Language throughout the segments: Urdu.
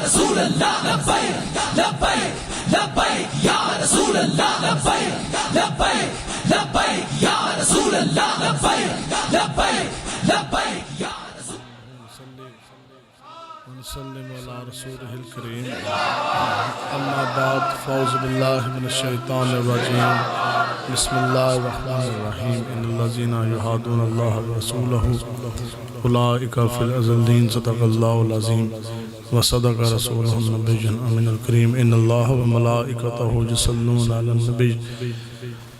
رسول اللہ لبیک لبیک لبیک یا رسول اللہ لبیک لبیک لبیک یا رسول اللہ لبیک لبیک لبیک یا وسلم علی رسولہ الکریم اما بعد فاعوذ باللہ من الشیطان الرجیم بسم اللہ الرحمن الرحیم ان الذین یحادون اللہ ورسولہ اولئک فی الاذلین صدق اللہ العظیم وصدق رسولہ النبی الامین الکریم ان اللہ وملائکتہ یصلون علی النبی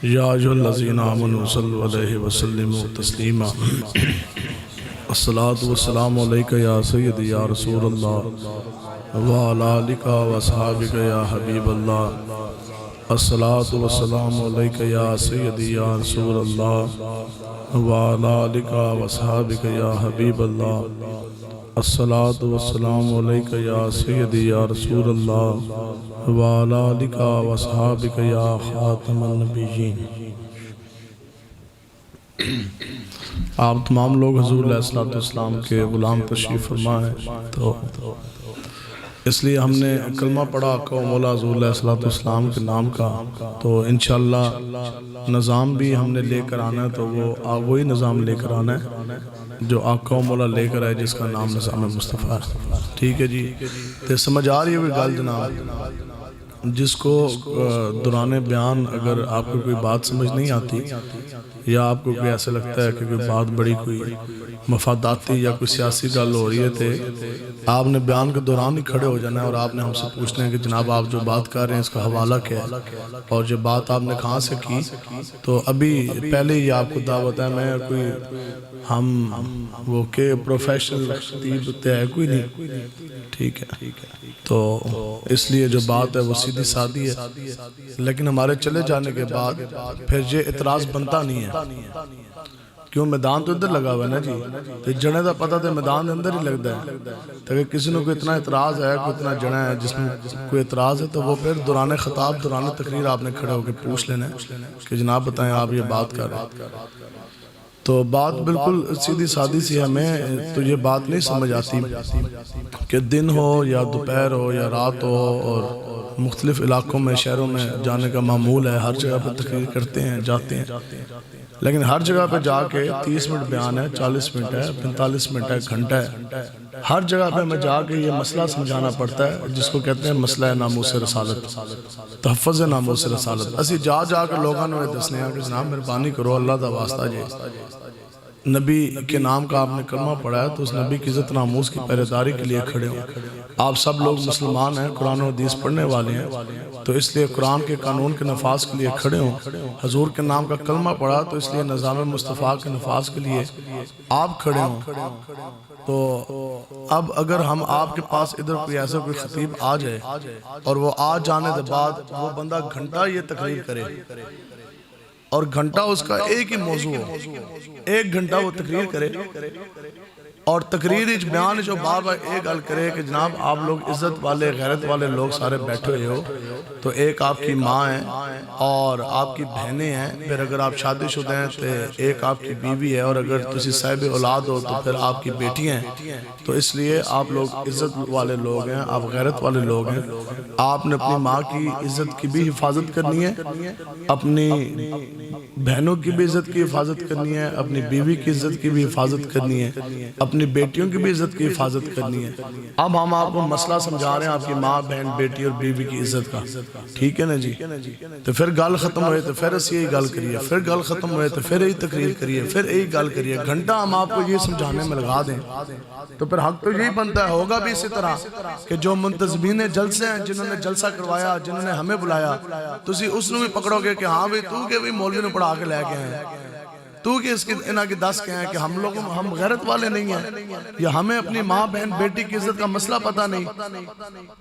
یا ایھا الذین آمنوا صلوا علیہ وسلموا تسلیما الصلاة والسلام علیکہ یا سیدی یا رسول اللہ وعلی آلکہ واصحابکہ یا حبیب اللہ الصلاة والسلام علیکہ یا سیدی یا رسول اللہ وعلی آلکہ واصحابکہ یا حبیب اللہ الصلاة والسلام علیکہ یا سیدی یا رسول اللہ وعلی آلکہ واصحابکہ یا خاتم النبیین۔ آپ تمام لوگ حضور علیہ السلام کے غلام تشریف فرما ہیں، تو اس لیے ہم نے کلمہ پڑھا آقا و مولا حضور علیہ السلام کے نام کا، تو انشاءاللہ نظام بھی ہم نے لے کر آنا ہے، تو وہ وہی نظام لے کر آنا ہے جو آقا و مولا لے کر آئے، جس کا نام نظام مصطفیٰ ہے۔ ٹھیک ہے جی، تو سمجھ آ رہی ہے گال جناب؟ جس کو دوران بیان اگر آپ کو کوئی بات سمجھ نہیں آتی، یا آپ کو کوئی ایسا لگتا ہے کہ کوئی بات بڑی کوئی مفاداتی یا کوئی سیاسی گل ہو رہی ہے، تو آپ نے بیان کے دوران ہی کھڑے ہو جانا ہے اور آپ نے ہم سے پوچھنا ہے کہ جناب آپ جو بات کر رہے ہیں اس کا حوالہ کیا ہے، اور جو بات آپ نے کہاں سے کی۔ تو ابھی پہلے ہی آپ کو دعوت ہے، میں کوئی ہم وہ کہ پروفیشنل خطیب ہے کوئی نہیں، ٹھیک ہے، تو اس لیے جو بات ہے وہ سیدھی سادھی ہے، لیکن ہمارے چلے جانے کے بعد پھر یہ اعتراض بنتا نہیں ہے، کیوں میدان تو ادھر لگا ہوا ہے نا جی، تو جنے دا پتہ تو میدان اندر ہی لگتا ہے، تو اگر کسی نے کوئی اتنا اعتراض ہے، کوئی اتنا جنا ہے جس میں کوئی اعتراض ہے، تو وہ پھر دوران خطاب دوران تقریر آپ نے کھڑے ہو کے پوچھ لینا ہے کہ جناب بتائیں آپ یہ بات کر رہے ہیں۔ تو بات بالکل سیدھی سادھی سی ہے، ہمیں تو یہ بات نہیں سمجھ آتی کہ دن ہو یا دوپہر ہو یا رات ہو، اور مختلف علاقوں میں شہروں میں جانے کا معمول ہے، ہر جگہ پہ تقریر کرتے ہیں، جاتے ہیں، لیکن ہر جگہ پہ جا کے 30 منٹ بیان ہے، 40 منٹ ہے، 45 منٹ ہے، گھنٹہ ہے، ہر جگہ پہ میں جا کے یہ مسئلہ سمجھانا پڑتا ہے جس کو کہتے ہیں مسئلہ ناموس رسالت، تحفظ ناموس رسالت۔ اسی جا کے لوگاں نے دسنے ہیں کہ جناب مہربانی کرو، اللہ دا واسطہ جی، نبی کے نام کا آپ نے کلمہ پڑھا ہے تو اس نبی کی عزت ناموس کی پہرےداری کے لیے کھڑے ہوں۔ آپ سب لوگ مسلمان ہیں، قرآن و حدیث پڑھنے والے ہیں، تو اس لیے قرآن کے قانون کے نفاذ کے لیے کھڑے ہوں۔ حضور کے نام کا کلمہ پڑھا تو اس لیے نظام مصطفیٰ کے نفاذ کے لیے آپ کھڑے ہوں۔ تو اب اگر ہم آپ کے پاس ادھر کوئی ایسا کوئی خطیب آ جائے اور وہ آ جانے کے بعد وہ بندہ گھنٹہ یہ تقریر کرے، اور گھنٹہ اس کا ایک ہی موضوع ہو، ایک گھنٹہ وہ تقریر کرے، اور تقریر بیان جو بار بار ایک گل کرے کہ جناب آپ لوگ عزت والے غیرت والے لوگ سارے بیٹھے ہوئے ہو، تو ایک آپ کی ماں ہیں اور آپ کی بہنیں ہیں، پھر اگر آپ شادی شدہ ہیں تو ایک آپ کی بیوی ہے، اور اگر تسی صاحب اولاد ہو تو پھر آپ کی بیٹی ہیں، تو اس لیے آپ لوگ عزت والے لوگ ہیں، آپ غیرت والے لوگ ہیں، آپ نے اپنی ماں کی عزت کی بھی حفاظت کرنی ہے، اپنی بہنوں کی بھی عزت کی حفاظت کرنی ہے، اپنی بیوی کی عزت کی بھی حفاظت کرنی ہے، اپنی بیٹیوں کی بھی عزت کی حفاظت کرنی ہے۔ اب ہم آپ کو مسئلہ سمجھا رہے ہیں آپ کی ماں، بہن، بیٹی اور بیوی کی عزت کا، ٹھیک ہے نا جی؟ تو پھر گل ختم ہوئے تو پھر اسی یہی گل کریے، پھر گل ختم ہوئے تو پھر یہی تقریر کریے، پھر یہی گل کریے، گھنٹہ ہم آپ کو یہ سمجھانے میں لگا دیں، تو پھر حق تو یہی بنتا ہے، ہوگا بھی اسی طرح کہ جو منتظمین جلسے ہیں، جنہوں نے جلسہ کروایا، جنہوں نے ہمیں بلایا، تو اسی اس نے بھی پکڑو گے کہ ہاں بھی تو کہ بھی مولوی نے پڑھا کے لے کے ہیں، تو کہ اس کی انہاں کی دس کے ہیں کہ ہم غیرت والے نہیں ہیں، یا ہمیں اپنی ماں بہن بیٹی کی عزت کا مسئلہ پتہ نہیں،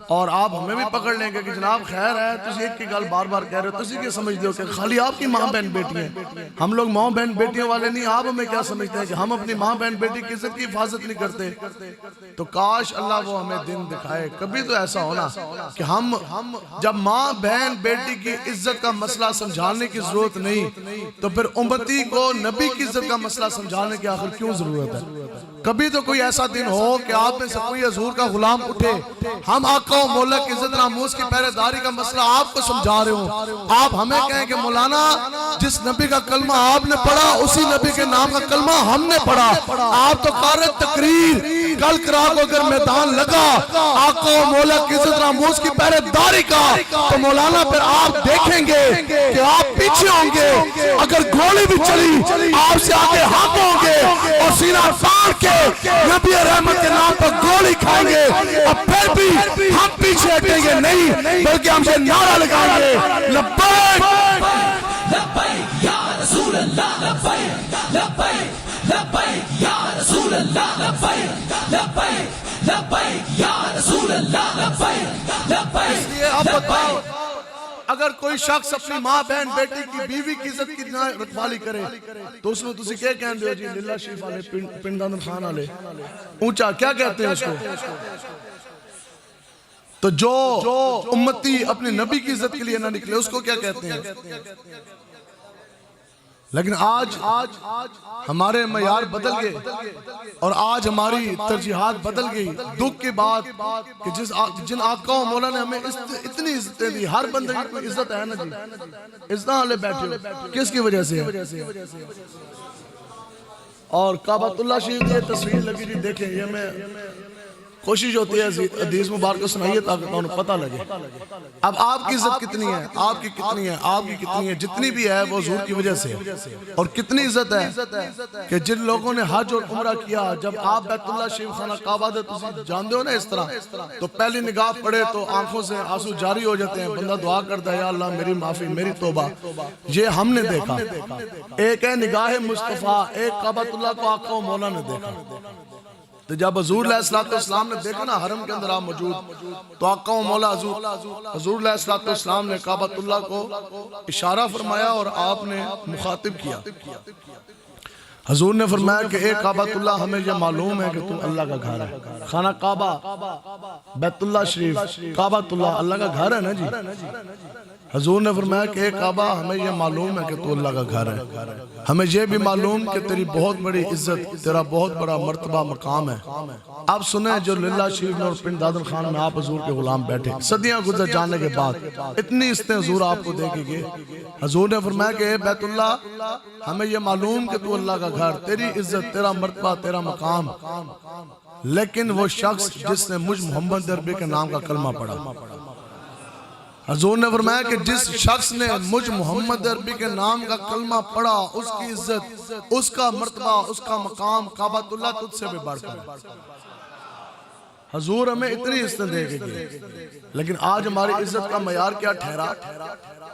اور آپ ہمیں بھی پکڑ لیں گے کہ جناب خیر ہے تسی ایک کی گل بار بار کہہ رہے ہو، تسی کیا سمجھتے ہو کہ خالی آپ کی ماں بہن بیٹی ہیں، ہم لوگ ماں بہن بیٹیوں والے نہیں، آپ ہمیں کیا سمجھتے ہیں کہ ہم اپنی ماں بہن بیٹی کی عزت کی حفاظت نہیں کرتے؟ تو کاش اللہ وہ ہمیں دن دکھائے، کبھی تو ایسا ہونا کہ ہم جب ماں بہن بیٹی کی عزت کا مسئلہ سمجھانے کی ضرورت نہیں، تو پھر امتی کو نبی نبی کی عزت کا مسئلہ سمجھانے کی آخر کیوں ضرورت ہے؟ کبھی تو کوئی ایسا دن ہو کہ آپ میں سے کوئی حضور کا غلام اٹھے، ہم آقا و مولا کی عزت ناموس کی پہرے داری کا مسئلہ آپ کو سمجھا رہے ہوں، آپ ہمیں کہیں کہ مولانا جس نبی کا کلمہ آپ نے پڑھا اسی نبی کے نام کا کلمہ ہم نے پڑھا۔ آپ تو قارئ تقریر کل کرا کو اگر میدان لگا آقا و مولا کی عزت ناموس کی پہرے داری کا، تو مولانا پھر آپ دیکھیں گے کہ آپ پیچھے ہوں گے، اگر گولی بھی چلی آپ سے آگے ہاتھ ہوں گے اور سینہ پھاڑ کے نبی رحمت کے نام پر گولی کھائیں گے، اور پھر بھی ہم پیچھے ہٹیں گے نہیں، بلکہ ہم سے نعرہ لگائیں گے لبیک لبیک یا رسول اللہ، لبیک لبیک لبیک یا رسول اللہ، لبیک لبیک لبیک یا رسول اللہ، لبیک لبیک۔ اس لیے اب بتاؤ اگر کوئی شخص اپنی ماں بہن بیٹی کی بیوی کی عزت کی رکھوالی کرے تو اس میں تسی کیا کہیں دے ہو جی للہ شریف آلے پنڈ دادن خان آلے اونچا کیا کہتے ہیں اس کو؟ تو جو امتی اپنے نبی کی عزت کے لیے نہ نکلے اس کو کیا کہتے ہیں؟ لیکن آج ہمارے معیار بدل گئے اور آج ہماری ترجیحات بدل گئی۔ دکھ کی بات کہ جن آقا و مولا نے ہمیں اتنی عزتیں دی، ہر بندے کی کوئی عزت ہے نا جی، عزت والے بیٹھے ہو کس کی وجہ سے ہے؟ اور کعبۃ اللہ شریف یہ تصویر لگی جی دیکھیں، یہ میں کوشش ہوتی ہے حدیث مبارک کو سنائیے تاکہ انہیں پتہ لگے۔ اب آپ کی عزت کتنی ہے، آپ کی کتنی ہے، آپ کی کتنی ہے، جتنی بھی ہے وہ حضور کی وجہ سے ہے۔ اور کتنی عزت ہے کہ جن لوگوں نے حج اور عمرہ کیا، جب آپ بیت اللہ شریف خانہ کعبہ دے تسی جان دے ہو نا اس طرح، تو پہلی نگاہ پڑے تو آنکھوں سے آنسو جاری ہو جاتے ہیں، بندہ دعا کرتا ہے یا اللہ میری معافی میری توبہ۔ یہ ہم نے دیکھا، ایک ہے نگاہ مصطفیٰ، ایک کعبۃ اللہ کو آقا و مولا نے دیکھا۔ تو جب حضور علیہ السلام نے دیکھا نا حرم کے اندر آپ موجود، تو آقا و مولا حضور علیہ السلام نے کعبۃ اللہ کو اشارہ فرمایا اور آپ نے مخاطب کیا۔ حضور نے فرمایا کہ اے کعبۃ اللہ ہمیں یہ معلوم ہے کہ تم اللہ کا گھر ہے۔ خانہ کعبہ بیت اللہ شریف کعبۃ اللہ اللہ کا گھر ہے نا جی۔ حضور نے فرمایا کہ اے کعبہ ہمیں یہ معلوم ہے کہ تو اللہ کا گھر ہے، ہمیں یہ بھی معلوم کہ تیری بہت بڑی عزت، تیرا بہت بڑا مرتبہ مقام ہے۔ اب سنیں جو للہ شریف اور پنڈ دادن خان میں آپ حضور کے غلام بیٹھے، صدیاں گزر جانے کے بعد اتنی عزتیں حضور آپ کو دے کے گئے۔ حضور نے فرمایا کہ اے بیت اللہ ہمیں یہ معلوم کہ تو اللہ کا گھر، تیری عزت، تیرا مرتبہ، تیرا مقام، لیکن وہ شخص جس نے مجھ محمد عربی کے نام کا کلمہ پڑھا۔ حضور نے فرمایا کہ جس شخص نے مجھ محمد عربی کے نام کا کلمہ پڑھا، اس کی عزت، اس کا مرتبہ، اس کا مقام کعبۃ اللہ تجھ سے بھی بڑھ کر۔ حضور ہمیں اتنی عزت دے کے گئے، لیکن آج ہماری عزت کا معیار کیا ٹھہرا؟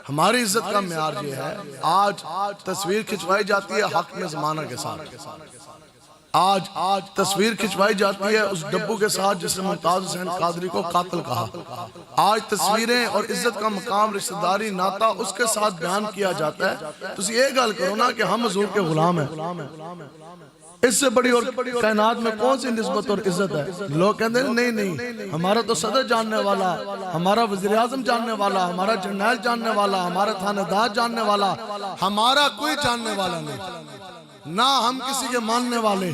ہماری عزت کا معیار یہ ہے، آج تصویر کھچوائی جاتی ہے حق میں زمانہ کے ساتھ، آج تصویر کھچوائی جاتی ہے اس ڈبو کے ساتھ جس نے ممتاز حسین قادری کو قاتل کہا، آج تصویریں اور عزت کا مقام رشتہ داری ناتا اس کے ساتھ بیان کیا جاتا ہے۔ تو یہ گل کرو نا کہ ہم حضور کے غلام ہیں، اس سے بڑی اور کائنات میں کون سی نسبت اور عزت ہے؟ لوگ کہتے ہیں نہیں ہمارا تو صدر جاننے والا، ہمارا وزیر اعظم جاننے والا، ہمارا جرنیل جاننے والا، ہمارا تھانہ دار جاننے والا، ہمارا کوئی جاننے والا نہیں، نہ ہم کسی کے ماننے والے،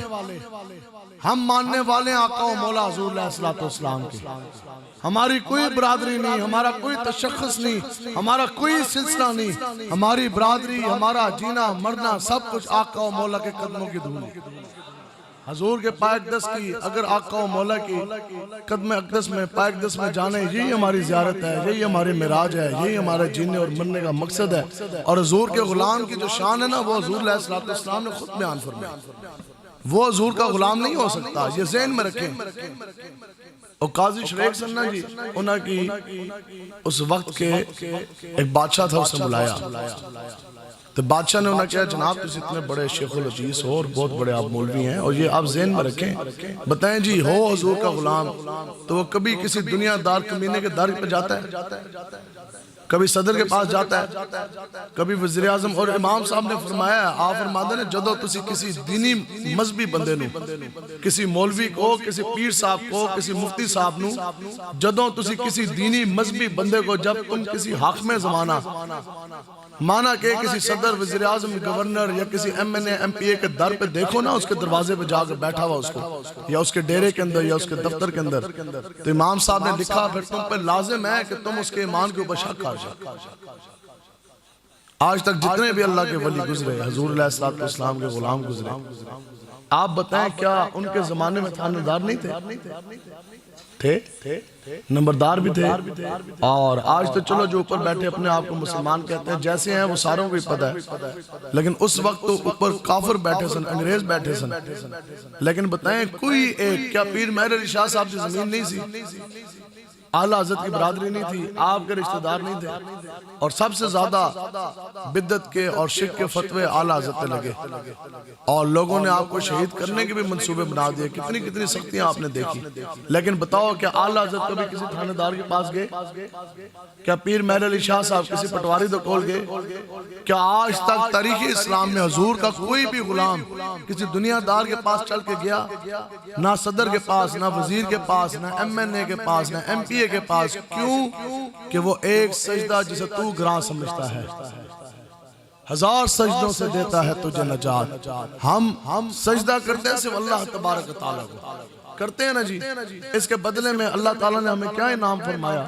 ہم ماننے والے آقا و مولا حضور علیہ السلام کی۔ ہماری کوئی برادری نہیں، ہمارا کوئی تشخص نہیں، ہمارا کوئی سلسلہ نہیں، ہماری برادری، ہمارا جینا مرنا سب کچھ آقا و مولا کے قدموں کی دھول۔ حضور کے پائے اقدس کی، اگر آقا و مولا کی قدم اقدس میں پائے اقدس میں جانے، یہی ہماری زیارت ہے، یہی ہماری معراج ہے، یہی ہمارے جینے اور مرنے کا مقصد ہے۔ اور حضور کے غلام کی جو شان ہے نا وہ حضور علیہ السلام نے خود بیان فرمایا، وہ حضور کا غلام نہیں ہو سکتا، یہ ذہن میں رکھیں۔ اور قاضی شریک سننا جی انہاں کی اس وقت کے ایک بادشاہ تھا، اسے بلایا تو بادشاہ نے انہاں کہا جناب تس اتنے بڑے شیخ الحدیث ہو اور بہت بڑے آپ مولوی ہیں، اور یہ آپ ذہن میں رکھیں، بتائیں جی ہو حضور کا غلام تو وہ کبھی کسی دنیا دار کمینے کے در پہ جاتا ہے؟ کبھی صدر کے پاس جاتا ہے، کبھی وزیر اعظم، اور امام صاحب نے فرمایا ہے، آپ فرماتے ہیں جدو تسی کسی دینی مذہبی بندے نو، کسی مولوی کو، کسی پیر صاحب کو، کسی مفتی صاحب نو، جدو تسی کسی دینی مذہبی بندے کو، جب تم کسی حاکم زمانہ مانا کہ کسی صدر، وزیر اعظم، گورنر یا کسی ایم این اے، ایم پی اے کے در پہ دیکھو نا، اس کے دروازے پہ جا کر بیٹھا ہوا اس کو، یا اس کے ڈیرے کے اندر یا اس کے دفتر کے اندر، تو امام صاحب نے لکھا پھر تم پہ لازم ہے کہ تم اس کے ایمان کے اوپر شک کر جاؤ۔ آج تک جتنے بھی اللہ کے ولی گزرے، حضور علیہ السلام کے غلام گزرے، آپ بتائیں کیا ان کے زمانے میں تھانیدار نہیں تھے؟ نمبردار بھی تھے، اور آج تو چلو جو اوپر بیٹھے اپنے آپ کو مسلمان کہتے ہیں، جیسے ہیں وہ ساروں کو ہی پتہ ہے، لیکن اس وقت تو اوپر کافر بیٹھے سن، انگریز بیٹھے سن، لیکن بتائیں کوئی ایک، کیا پیر مہر علی شاہ صاحب کی زمین نہیں سی؟ اعلیٰ حضرت کی برادری نہیں تھی؟ آپ کے رشتہ دار نہیں تھے؟ اور سب سے زیادہ بدعت کے اور شرک کے فتوے اعلیٰ حضرت نے لگے، اور لوگوں نے آپ کو شہید کرنے کے بھی منصوبے بنا دیے، کتنی کتنی سختیاں آپ نے دیکھی، لیکن بتاؤ کیا اعلیٰ حضرت کبھی کسی تھانے دار کے پاس گئے؟ کیا پیر مہر علی شاہ صاحب کسی پٹواری دو کول گئے؟ کیا آج تک تاریخ اسلام میں حضور کا کوئی بھی غلام کسی دنیا دار کے پاس چل کے گیا؟ نہ صدر کے پاس، نہ وزیر کے پاس، نہ ایم این اے کے پاس، نہ ایم پی اے کے پاس، کیوں کہ وہ ایک سجدہ جسے تو گراں سمجھتا ہے، 1000 سجدوں سے دیتا ہے تجھے نجات۔ ہم سجدہ کرتے ہیں صرف اللہ تبارک و تعالیٰ کو، کرتے ہیں نا جی، اس کے بدلے میں اللہ تعالیٰ نے ہمیں کیا انعام فرمایا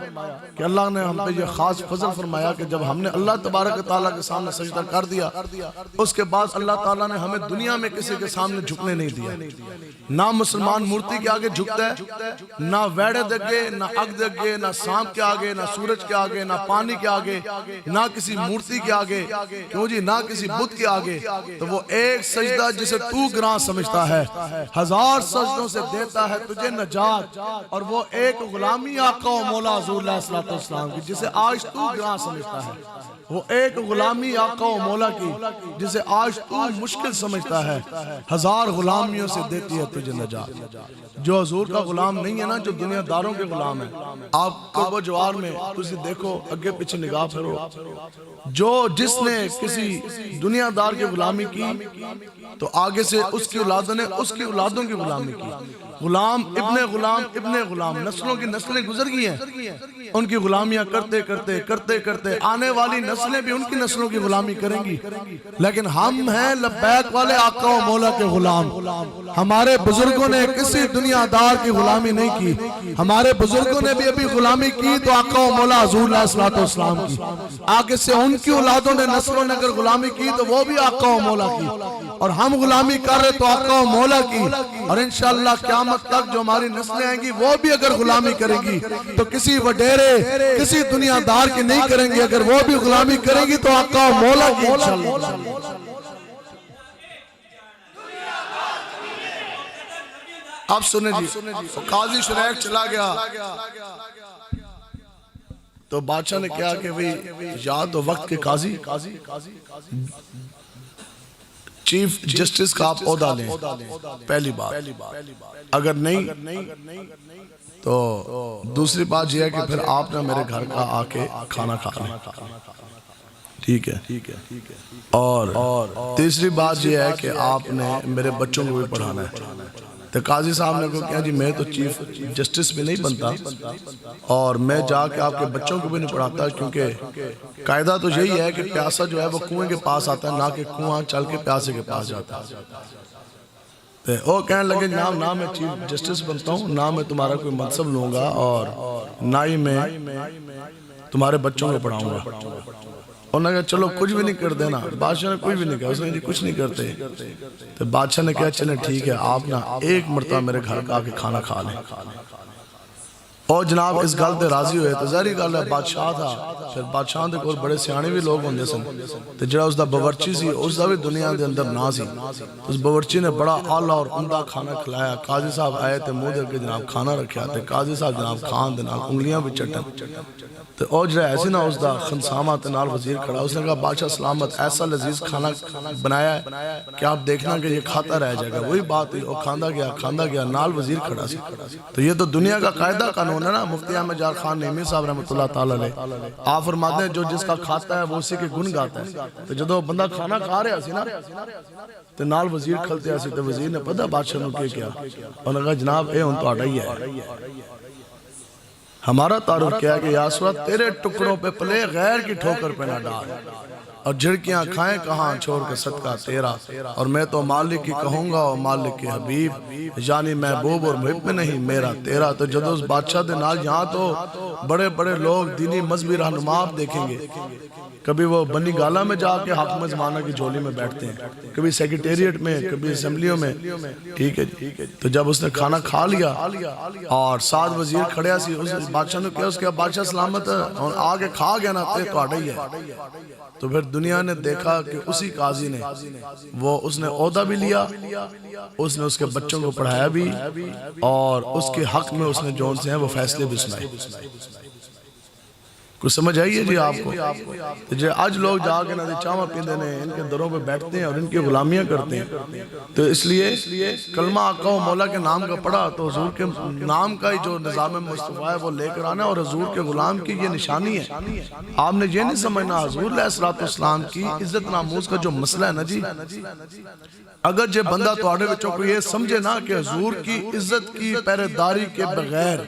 کہ اللہ نے ہم پہ یہ خاص فضل فرمایا کہ جب ہم نے اللہ تبارک و تعالیٰ کے سامنے سجدہ کر دیا، اس کے بعد اللہ تعالیٰ نے ہمیں دنیا میں کسی کے سامنے جھکنے نہیں دیا۔ نہ مسلمان مورتی کے آگے جھکتا ہے، نہ ویڑے دگے، نہ اگ دگے، نہ سانپ کے آگے، نہ سورج کے آگے، نہ پانی کے آگے، نہ کسی مورتی کے آگے، کیوں جی، نہ کسی بت کے آگے۔ تو وہ ایک سجدہ جسے تو گراں سمجھتا ہے، 1000 سجدوں سے دیتا ہے تجھے نجات، اور وہ ایک غلامی آقا و مولا حضور علیہ السلام کی جسے آج تو گراں سمجھتا ہے، وہ ایک غلامی آقا و مولا کی جسے آج تو مشکل سمجھتا ہے، 1000 غلامیوں سے دیتی ہے تجھے نجات۔ جو حضور کا غلام نہیں ہے نا، جو دنیا داروں کے غلام ہے، آپ قرب و جوار میں تسی دیکھو، اگے پیچھے نگاہ پھرو، جس نے کسی دنیا دار کی غلامی کی تو آگے سے اس کی اولادوں نے اس کی اولادوں کی غلامی کی، غلام ابن غلام ابن غلام، نسلوں کی نسلیں گزر گئی ہیں، ان کی غلامیاں کرتے کرتے کرتے کرتے آنے والی نسلیں بھی ان کی نسلوں کی غلامی کریں گی، لیکن ہم ہیں لبیک والے آقا و مولا کے غلام۔ ہمارے بزرگوں نے کسی دنیا دار کی غلامی نہیں کی، ہمارے بزرگوں نے بھی ابھی غلامی کی تو آقا و مولا حضور علیہ السلام کی، آگے سے ان کی اولادوں نے نسلوں نے اگر غلامی کی تو وہ بھی آقا و مولا کی، اور ہم غلامی کر رہے تو آقا و مولا کی، اور انشاءاللہ قیامت تک جو ہماری نسلیں آئیں گی وہ بھی اگر غلامی کریں گی تو کسی وڈیرے کسی دنیا دار کی نہیں کریں گی، اگر وہ بھی غلامی کریں گی تو آقا و مولا کی انشاءاللہ۔ اب سنیں جی، قاضی شریک چلا گیا تو بادشاہ نے کہا کہ یا تو وقت کے قاضی چیف جسٹس کا آپ عہدہ لیں، پہلی بات، اگر نہیں تو دوسری بات یہ ہے کہ پھر آپ نے میرے گھر کا آ کے کھانا کھا لیں، ٹھیک ہے، اور تیسری بات یہ ہے کہ آپ نے میرے بچوں کو بھی پڑھانا ہے۔ تو قاضی صاحب نے کہا جی میں تو چیف جسٹس بھی نہیں بنتا، اور میں جا کے آپ کے بچوں کو بھی نہیں پڑھاتا، کیونکہ قاعدہ تو یہی ہے کہ پیاسا جو ہے وہ کنویں کے پاس آتا ہے، نہ کہ کنواں چل کے پیاسے کے پاس جاتا ہے۔ وہ کہنے لگے نہ میں چیف جسٹس بنتا ہوں، نہ میں تمہارا کوئی منصب لوں گا، اور نہ ہی میں تمہارے بچوں کو پڑھاؤں گا۔ انہوں نے کہا چلو کچھ بھی نہیں کر دینا، بادشاہ نے کچھ بھی نہیں کہا، اس نے جی کچھ نہیں کرتے، تو بادشاہ نے کہا چلیں ٹھیک ہے، آپ نا ایک مرتبہ میرے گھر کا آکے کھانا کھا لیں۔ اور جناب اس گل تے راضی ہوئے، تو ظاہری گل ہے بادشاہ تھا، پھر بادشاہ دے کول بڑے سیانے بھی لوگ ہوندے سن، تو جڑا اس دا باورچی سی اس دا بھی دنیا دے اندر نہ سی، اس باورچی نے بڑا اعلیٰ اور عمدہ کھانا کھلایا۔ قاضی صاحب آئے تے منہ دے کے جناب کھانا رکھیا، تے قاضی صاحب جناب کھان دے نال انگلیاں بھی چٹن، تو اور جڑا ایسے نا اس دا خنسامہ تے نال وزیر کھڑا، اس نے کہا بادشاہ سلامت، ایسا لذیذ کھانا بنایا ہے کہ آپ دیکھنا کہ یہ کھاتا رہ جائے گا۔ وہی بات ہوئی، وہ کھاندا گیا نال وزیر کھڑا سی۔ تو یہ تو دنیا کا قاعدہ قانون ہونا نا مفتی احمد جار خان نیمی صاحب رحمۃ اللہ تعالی علیہ، آپ فرماتے ہیں جو جس کا کھاتا ہے وہ اسی کے گن گاتا ہے. تو جدو بندہ کھانا کھا رہا سی نا تو نال وزیر کھلتے سی تو وزیر نے پتہ بادشاہ نے کیا انہوں نے کہا جناب اے ہن تہاڈا ہی ہے، ہمارا تعارف کیا ہے کہ یا رسول اللہ تیرے ٹکڑوں پہ پلے غیر کی ٹھوکر پہ نہ ڈال، اور جھڑکیاں کھائیں کہاں چھوڑ کے صدقہ تیرا، اور میں تو مالک کی کہوں گا اور مالک کی حبیب، یعنی محبوب اور محب میں نہیں میرا تیرا. تو جدو اس بادشاہ دے نال یہاں تو بڑے بڑے لوگ دینی مذہبی رہنما آپ دیکھیں گے، کبھی وہ بنی گالا میں جا کے حاکم زمانہ کی جھولی میں بیٹھتے ہیں، کبھی سیکریٹریٹ میں، کبھی اسمبلیوں میں. ٹھیک ہے جی. تو جب اس نے کھانا کھا لیا اور 7 وزیر کھڑیا سی، اس بادشاہ نے کیا اس کے بادشاہ سلامت اور آگے کھا گیا نا تے تو ہی ہے. تو پھر دنیا نے دیکھا کہ اسی قاضی نے اس نے عہدہ بھی لیا، اس نے اس کے بچوں کو پڑھایا بھی، اور اس کے حق میں اس نے جو سے ہیں وہ فیصلے بھی سنائے. کچھ سمجھ آئیے جی آپ کو؟ جی آج لوگ جا کے نہ چاما پیندے نے، ان کے دروں پہ بیٹھتے ہیں اور ان کی غلامیاں کرتے ہیں. تو اس لیے کلمہ آقا و مولا کے نام کا پڑھا تو حضور کے نام کا ہی جو نظام مصطفیٰ ہے وہ لے کر آنا، اور حضور کے غلام کی یہ نشانی ہے. آپ نے یہ نہیں سمجھنا حضور علیہ السلام کی عزت ناموس کا جو مسئلہ ہے نا جی، اگر جو بندہ توڑے بچوں کو یہ سمجھے نا کہ حضور کی عزت کی پہرےداری کے بغیر،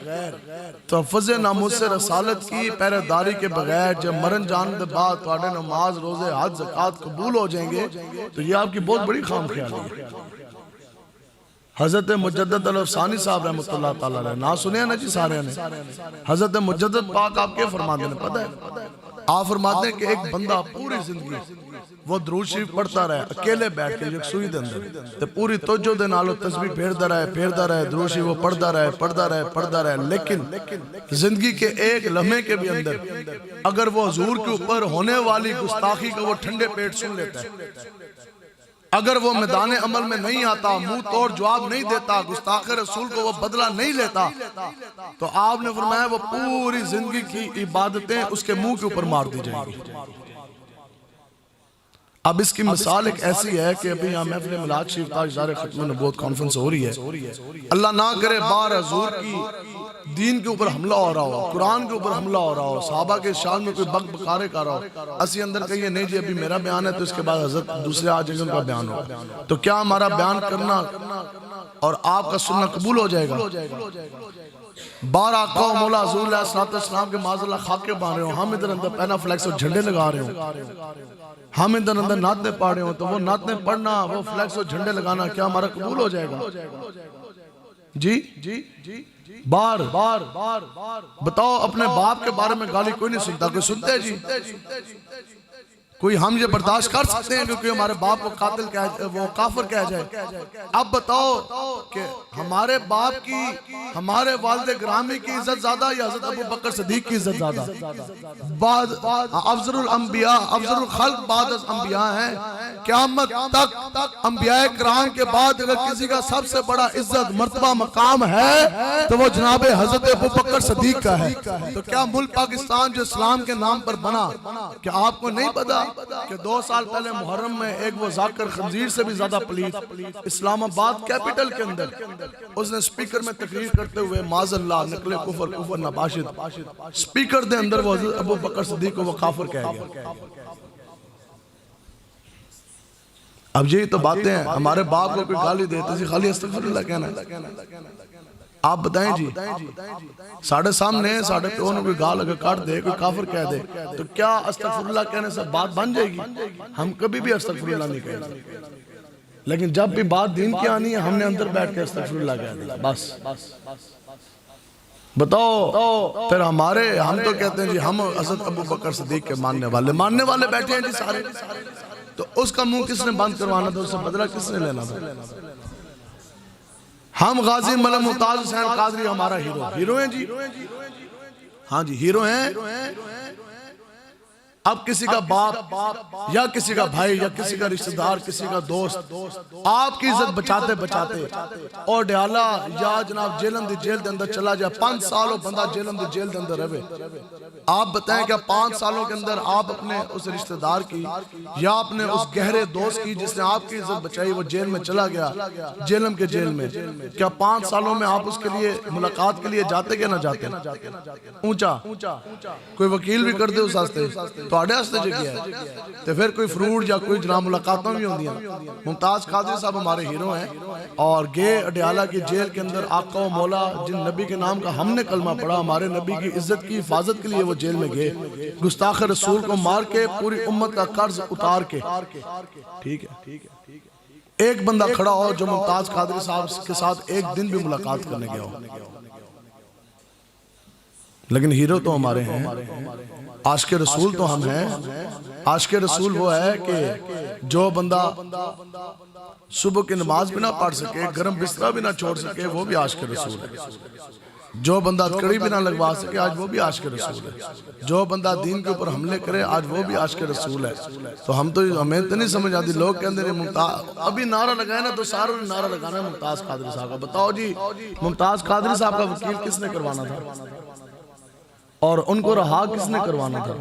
تحفظ ناموس رسالت کی پہرےداری کے بغیر جب مرن جان دے بعد توڑے نماز روزے حج زکوٰۃ قبول ہو جائیں گے تو یہ آپ کی بہت بڑی خام خیالی ہے. حضرت مجدد الافسانی صاحب رحمۃ اللہ تعالیٰ علیہ نا سنے ہیں نا جی سارے نے. حضرت مجدد پاک آپ کے فرماتے ہیں پتہ ہے، آپ فرماتے ہیں کہ ایک بندہ پوری زندگی وہ درود شریف پڑھتا رہے اکیلے بیٹھ کے ایک سوئی دے اندر تے پوری توجہ دے نال تسبیح پھیردا رہے درود شریف وہ پڑھتا رہے، لیکن زندگی کے ایک لمحے کے بھی اندر اگر وہ حضور کے اوپر ہونے والی گستاخی کو وہ ٹھنڈے پیٹ سن لیتا ہے، اگر وہ میدان عمل میں نہیں آتا، منہ توڑ جواب نہیں دیتا، گستاخ رسول کو وہ بدلہ نہیں لیتا، تو آپ نے فرمایا وہ پوری زندگی کی عبادتیں اس کے منہ کے اوپر مار دی جائیں گی. اب اس کی مثال ایک ایسی ہے کہ ابھی یہاں محفل میلاد شریف تاجدار ختم نبوت کانفرنس ہو رہی ہے، اللہ نہ کرے بار حضور کی دین کے اوپر حملہ ہو رہا ہو، قرآن کے اوپر حملہ ہو رہا ہو، صحابہ کے شان میں کوئی بک بکارے کر رہا ہو، اسی اندر کہیے نہیں جی ابھی میرا بیان ہے تو اس کے بعد حضرت دوسرے آج ان کا بیان ہو، تو کیا ہمارا بیان کرنا اور آپ کا سننا قبول ہو جائے گا؟ بار آقا و مولا حضور علیہ السلام کے معاذ اللہ خاکے بان رہے ہوں، ہم ادھر اندر پینا فلیکس اور جھنڈے لگا رہے ہوں، ہم ادھر اندر نعتیں پڑھ رہے ہوں، تو وہ نعتیں پڑھنا، وہ فلیکس اور جھنڈے لگانا کیا ہمارا قبول ہو جائے گا؟ جی بار بتاؤ اپنے باپ کے بارے میں گالی کوئی نہیں سنتا، کوئی سنتے ہیں جی؟ کوئی ہم یہ برداشت کر سکتے ہیں کیونکہ ہمارے باپ کو قاتل وہ کافر کہا جائے؟ اب بتاؤ کہ ہمارے باپ کی، ہمارے والد گرامی کی عزت زیادہ یا حضرت ابو بکر صدیق کی عزت زیادہ؟ بعد افضل الانبیاء، افضل الخلق بعد از انبیاء ہیں. قیامت تک انبیاء کرام کے بعد اگر کسی کا سب سے بڑا عزت مرتبہ مقام ہے تو وہ جناب حضرت ابو بکر صدیق کا ہے. تو کیا ملک پاکستان جو اسلام کے نام پر بنا، کہ آپ کو نہیں پتا کہ 2 سال پہلے محرم میں ایک وہ ذاکر خنزیر سے بھی زیادہ پلیت اسلام آباد کیپٹل کے اندر اس نے سپیکر میں تقریر کرتے ہوئے معاذ اللہ نقل کفر نباشد سپیکر دے اندر وہ حضرت ابو بکر صدیق کو وہ کافر کہہ گیا. اب یہی تو باتیں ہیں، ہمارے باپ کو کوئی گالی دیتے تھے خالی استغفر اللہ کہنا ہے. آپ بتائیں جی ساڑھے سامنے ساڑھے پیو نے کوئی گال اگر کاٹ دے، کوئی کافر کہہ دے تو کیا استغفر اللہ کہنے سے بات بن جائے گی؟ ہم کبھی بھی استغفر اللہ نہیں کہیں گے، لیکن جب بھی بات دین کی آنی ہے ہم نے اندر بیٹھ کے استغفر اللہ کہہ دیا بس. بتاؤ پھر ہم تو کہتے ہیں جی ہم حضرت ابو بکر صدیق کے ماننے والے بیٹھے ہیں جی سارے، تو اس کا منہ کس نے بند کروانا تھا، اس سے بدلہ کس نے لینا تھا؟ ہم غازی ملک ممتاز حسین قادری ہمارا ہیرو ہیں جی، ہاں جی ہیرو ہیں. اب کسی کا باپ یا کسی کا بھائی یا کسی کا رشتہ دار کسی کا دوست آپ کی عزت بچاتے بچاتے اور ڈیالہ یا جناب جیلن دی جیل دے اندر چلا جائے 5 سالوں بندہ جیلن دی جیل دے اندر رہے آپ بتائیں کہ 5 سالوں کے اندر آپ اپنے اس رشتہ دار کی یا اپنے اس گہرے دوست کی جس نے آپ کی عزت بچائی وہ جیل میں چلا گیا جیلم کے جیل میں کیا 5 سالوں میں آپ اس کے لیے ملاقات کے لیے جاتے کہ نہ جاتے اونچا کوئی وکیل بھی کر دے اس ہاستے تو آڑے ہاستے جو کیا ہے تو پھر کوئی فروٹ یا کوئی جناب ملاقاتوں بھی ہوں دیا ممتاز قادری صاحب ہمارے ہیرو ہیں اور گئے اڈیالہ کی جیل کے اندر آقا و مولا جن نبی کے نام کا ہم نے کلمہ پڑھا ہمارے نبی کی عزت کی حفاظت کے لیے وہ جیل میں گئے گستاخ رسول کو مار کے پوری امت کا قرض اتار کے ٹھیک ہے ایک بندہ کھڑا ہو جو ممتاز قادری صاحب کے ساتھ ایک دن بھی ملاقات کرنے گیا ہو لیکن ہیرو تو ہمارے ہیں عاشق رسول تو ہم ہیں عاشق رسول وہ ہے کہ جو بندہ صبح کی نماز بھی نہ پڑھ سکے گرم بسترہ بھی نہ چھوڑ سکے وہ بھی عاشق رسول ہے جو بندہ کڑی بھی نہ لگوا سکے آج وہ بھی عاشق رسول ہے جو بندہ دین کے اوپر حملے کرے آج وہ بھی عاشق رسول ہے تو ہم تو ہمیں تو نہیں سمجھ آتی لوگ کہتے ہیں ممتاز ابھی نعرہ لگائے نا تو ساروں نے نعرہ لگانا ہے ممتاز قادری صاحب کا بتاؤ جی ممتاز قادری صاحب کا وکیل کس نے کروانا تھا اور ان کو رہا کس نے کروانا تھا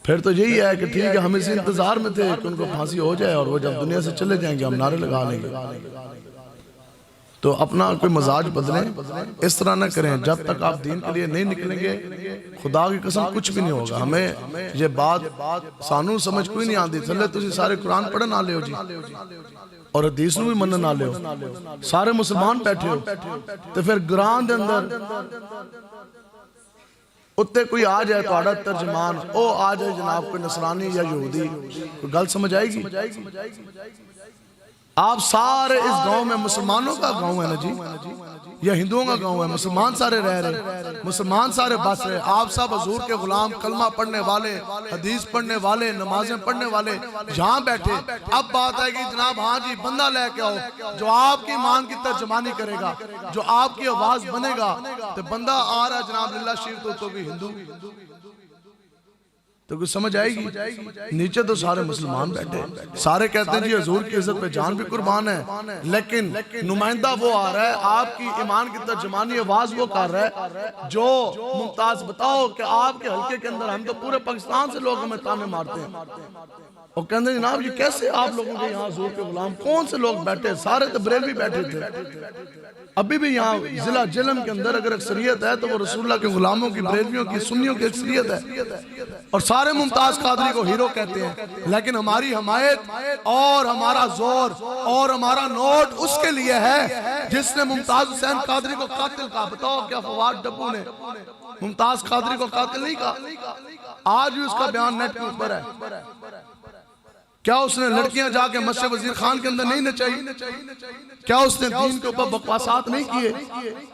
پھر تو یہی ہے کہ ٹھیک ہے ہم اسی انتظار میں تھے کہ ان کو پھانسی ہو جائے اور وہ جب دنیا سے چلے جائیں گے ہم نعرے لگا لیں گے تو اپنا کوئی مزاج بدلیں اس طرح نہ کریں جب تک آپ دین کے لیے نہیں نکلیں گے خدا کی قسم کچھ بھی نہیں ہوگا ہمیں یہ بات سانو سمجھ کوئی نہیں آتی تھلے تسی سارے قرآن پڑھن نہ لے ہو جی اور حدیث نو بھی منن نہ لے ہو سارے مسلمان بیٹھے ہو تو پھر گران دے اندر اتنے کوئی آ جائے تو آڑا ترجمان او آ جائے جناب کوئی نصرانی یا یہودی کوئی گل سمجھ آئے گی آپ سارے اس گاؤں میں مسلمانوں کا گاؤں ہے نا جی یا ہندوؤں کا گاؤں ہے مسلمان سارے رہ رہے مسلمان سارے بس رہے آپ سب حضور کے غلام کلمہ پڑھنے والے حدیث پڑھنے والے نمازیں پڑھنے والے یہاں بیٹھے اب بات ہے کہ جناب ہاں جی بندہ لے کے آؤ جو آپ کی ایمان کی ترجمانی کرے گا جو آپ کی آواز بنے گا تو بندہ آ رہا جناب للہ شریف تو بھی ہندو تو کوئی سمجھ آئے گی نیچے تو سارے مسلمان بیٹھے سارے کہتے ہیں جی حضور کی عزت پہ جان بھی قربان ہے لیکن نمائندہ وہ آ رہا ہے آپ کی ایمان کی ترجمانی آواز وہ کر رہا ہے جو ممتاز بتاؤ کہ آپ کے حلقے کے اندر ہم تو پورے پاکستان سے لوگ ہمیں تانے مارتے ہیں اور کہتے ہیں جناب یہ کیسے آپ لوگوں کے یہاں حضور کے غلام کون سے لوگ بیٹھے سارے تو بریلوی بیٹھے تھے ابھی بھی یہاں ضلع جلم کے اندر اگر اکثریت ہے تو وہ رسول اللہ کے غلاموں کی بریلویوں کی سنیوں کی اکثریت ہے اور سارے ممتاز قادری کو ہیرو کہتے ہیں لیکن ہماری حمایت اور ہمارا زور اور ہمارا نوٹ اس کے لیے ہے جس نے ممتاز حسین قادری کو قاتل کہا بتاؤ کیا فواد ڈبو نے ممتاز قادری کو قاتل نہیں کہا آج بھی اس کا بیان نیٹ کے اوپر ہے کیا اس نے لڑکیاں جا کے مسجد وزیر خان کے اندر نہیں نچائی کیا اس نے دین کے اوپر بکواسات نہیں کیے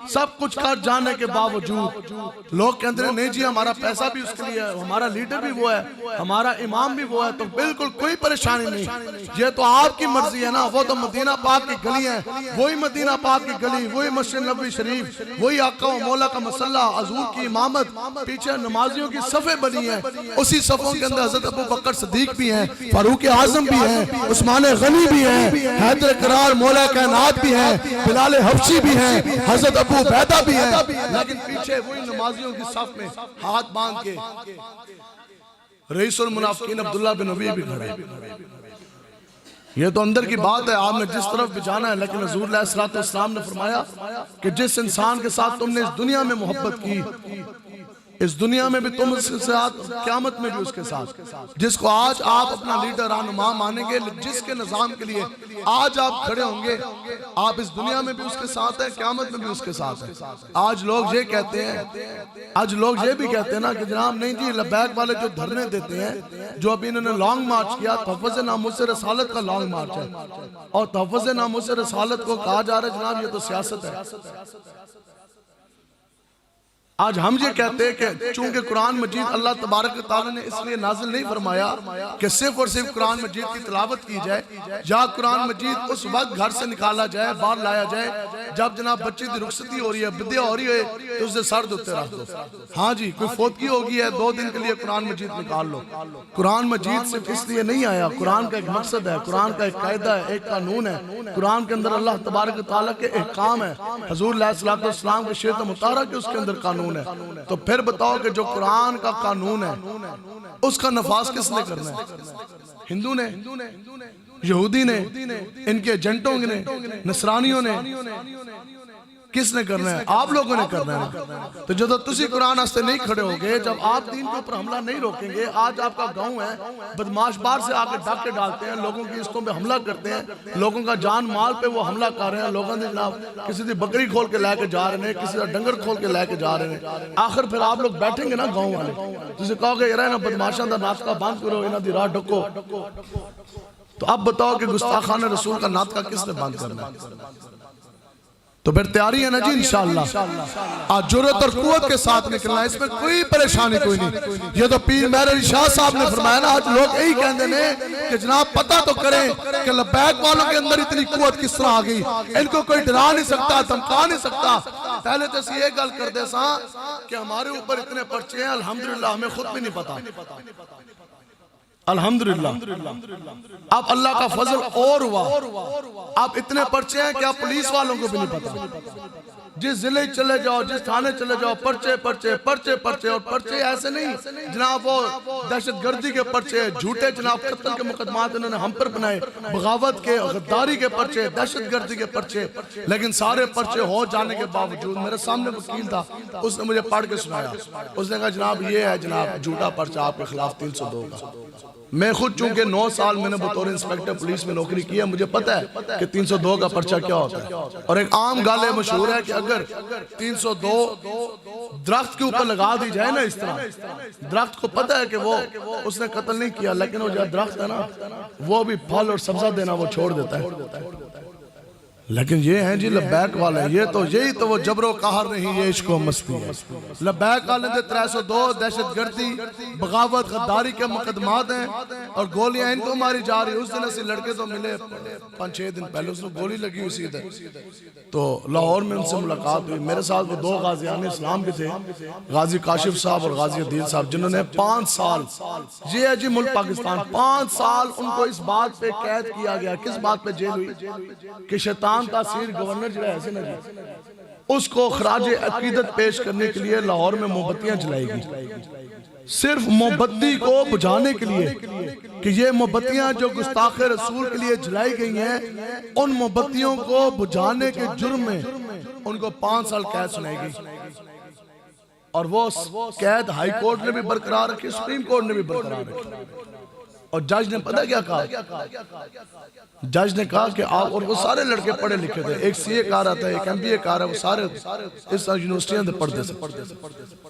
سب کچھ کر جانے کے باوجود لوگ کہتے ہیں نہیں جی ہمارا پیسہ بھی اس کے لیے ہے ہمارا لیڈر بھی وہ ہے ہمارا امام بھی وہ ہے تو بالکل کوئی پریشانی نہیں یہ تو آپ کی مرضی ہے نا وہ تو مدینہ پاک کی گلی ہیں وہی مدینہ پاک کی گلی وہی مسجد نبوی شریف وہی آقا و مولا کا مسلح حضور کی امامت پیچھے نمازیوں کی صفیں بنی ہیں اسی صفوں کے اندر حضرت ابو بکر صدیق بھی ہیں فاروق اعظم بھی ہیں عثمان غنی بھی ہیں حیدر قرار مولا کائنات بھی ہیں بلال حبشی بھی ہیں حضرت ابو عبیدہ بھی ہیں لیکن پیچھے وہی نمازیوں کی صف میں ہاتھ باندھ کے رئیس المنافقین عبداللہ بن ابی بھی کھڑے یہ تو اندر کی بات ہے آپ نے جس طرف بھی جانا ہے لیکن حضور علیہ السلام نے فرمایا کہ جس انسان کے ساتھ تم نے اس دنیا میں محبت کی اس دنیا میں بھی تم اس کے ساتھ قیامت میں بھی اس کے ساتھ جس کو آج آپ اپنا لیڈر رہنما مانیں گے جس کے نظام کے لیے آج آپ کھڑے ہوں گے آپ اس دنیا میں بھی اس کے ساتھ ہیں قیامت میں بھی اس کے ساتھ ہیں آج لوگ یہ کہتے ہیں آج لوگ یہ بھی کہتے ہیں نا کہ جناب نہیں جی لبیک والے جو دھرنے دیتے ہیں جو ابھی انہوں نے لانگ مارچ کیا تحفظ ناموس رسالت کا لانگ مارچ ہے اور تحفظ ناموس رسالت کو کہا جا رہا ہے جناب یہ تو سیاست ہے آج ہم یہ کہتے ہیں کہ چونکہ قرآن مجید اللہ تبارک و تعالیٰ نے اس لیے نازل نہیں فرمایا کہ صرف اور صرف قرآن مجید کی تلاوت کی جائے، یا قرآن مجید اس وقت گھر سے نکالا جائے، باہر لایا جائے جب جناب بچے دی رخصتی ہو رہی ہے، بدعا ہو رہی ہے تو اسے سر دھوتے رکھ دو۔ ہاں جی، کوئی فوتگی ہوگی ہے 2 دن کے لیے قرآن مجید نکال لو۔ قرآن مجید صرف اس لیے نہیں آیا، قرآن کا ایک مقصد ہے، قرآن کا ایک قاعدہ ہے، ایک قانون ہے، قرآن کے اندر اللہ تبارک و تعالیٰ کے احکام ہے، حضور علیہ السلام کے شریعت مطہرہ کے اس کے اندر قانون ہے۔ تو پھر بتاؤ کہ جو قرآن کا قانون ہے اس کا نفاذ کس نے کرنا ہے؟ ہندو نے، یہودی نے، ان کے ایجنٹوں نے، نصرانیوں نے، کس نے کرنا ہے؟ آپ لوگوں نے کرنا ہے۔ تو جب تسی قرآن ہستے نہیں کھڑے ہوگے، جب آپ دین کے اوپر حملہ نہیں روکیں گے، آج آپ کا گاؤں ہے، بدماش باہر سے آ کے ڈاکے ڈالتے ہیں، لوگوں کی عزتوں پہ حملہ کرتے ہیں، لوگوں کا جان مال پہ وہ حملہ کر رہے ہیں، لوگوں نے جناب کسی دی بکری کھول کے لے کے جا رہے ہیں، کسی دا ڈنگر کھول کے لے کے جا رہے ہیں۔ آخر پھر آپ لوگ بیٹھیں گے نا گاؤں والے، جسے کہو گے یار نا بدماشاں دا ناطقہ بند کرو، انہاں دی راہ ڈکو۔ تو اب بتاؤ کہ گستاخان رسول کا ناطقہ کس نے بند کرنا ہے؟ تو پھر تیاری ہے نا جی انشاءاللہ، آج جرأت اور قوت کے ساتھ نکلنا ہے، اس میں کوئی پریشانی کوئی نہیں۔ یہ تو پیر مہر علی شاہ صاحب نے فرمایا نا، آج لوگ یہی کہندے نے کہ جناب پتہ تو کریں کہ لبیک والوں کے اندر اتنی قوت کس طرح آگئی، ان کو کوئی ڈرا نہیں سکتا، دھمکا نہیں سکتا۔ پہلے تو اسی یہ گل کر دے ساں کہ ہمارے اوپر اتنے پرچے ہیں، الحمدللہ ہمیں خود بھی نہیں پتا، الحمدللہ۔ اب اللہ کا فضل اور ہوا، اب اتنے پرچے ہیں کہ اب پولیس والوں کو بھی نہیں پتا۔ جس ضلع چلے جاؤ، جس تھانے چلے جاؤ، پرچے پرچے پرچے پرچے، اور پرچے ایسے نہیں جناب وہ دہشت گردی کے پرچے، جھوٹے جناب قتل کے مقدمات انہوں نے ہم پر بنائے، بغاوت کے، غداری کے پرچے، دہشت گردی کے پرچے، لیکن سارے پرچے ہو جانے کے باوجود میرے سامنے وکیل تھا، اس نے مجھے پڑھ کے سنایا، اس نے کہا جناب یہ ہے جناب جھوٹا پرچہ آپ کے خلاف 302 کا۔ میں خود چونکہ 9 سال میں نے بطور انسپیکٹر پولیس میں نوکری کی ہے، مجھے پتہ ہے کہ 302 کا پرچہ کیا ہوتا ہے، اور ایک عام گالے مشہور ہے کہ اگر 302 درخت کے اوپر لگا دی جائے نا، اس طرح درخت کو پتہ ہے کہ وہ اس نے قتل نہیں کیا، لیکن وہ جو درخت ہے نا وہ بھی پھل اور سبزہ دینا وہ چھوڑ دیتا ہے۔ لیکن یہ ہیں جی لبیک والے، یہ تو یہی تو وہ جبر و قہر نہیں، یہ عشق و مستی ہے۔ لبیک والے دے 302 دہشت گردی، بغاوت، غداری کے مقدمات ہیں، اور گولیاں ان کو ماری جا رہی۔ اس دن ایسے لڑکے تو ملے 5-6 دن پہلے، اس نے گولی لگی اسی دن، تو لاہور میں ان سے ملاقات ہوئی۔ میرے ساتھ وہ 2 غازیان اسلام کے تھے، غازی کاشف صاحب اور غازی عدیل صاحب، جنہوں نے 5 سال، یہ ہے جی ملک پاکستان، 5 سال ان کو اس بات پہ قید کیا گیا۔ کس بات پہ جیل ہوئی؟ کہ شیطان تاثیر گورنر جو ہے ایسے نہ جی، اس کو خراج عقیدت پیش کرنے کے لیے لاہور میں موم بتیاں جلائی گئی، صرف موم بتی کو بجھانے کے لیے کہ یہ موم بتیاں جو گستاخ رسول کے لیے جلائی گئی ہیں، ان موم بتیوں کو بجھانے کے جرم میں ان کو 5 سال قید سنائی گئی، اور وہ قید ہائی کورٹ نے بھی برقرار رکھی، سپریم کورٹ نے بھی برقرار رکھی۔ اور جج نے پتہ کیا کہا؟ جج نے کہا کہ آپ، اور وہ سارے لڑکے پڑھے لکھے تھے، ایک سی اے کہا رہا تھا، ایک ایم بی اے کہا رہا، وہ سارے اس یونیورسٹیاں دے پڑھتے سے۔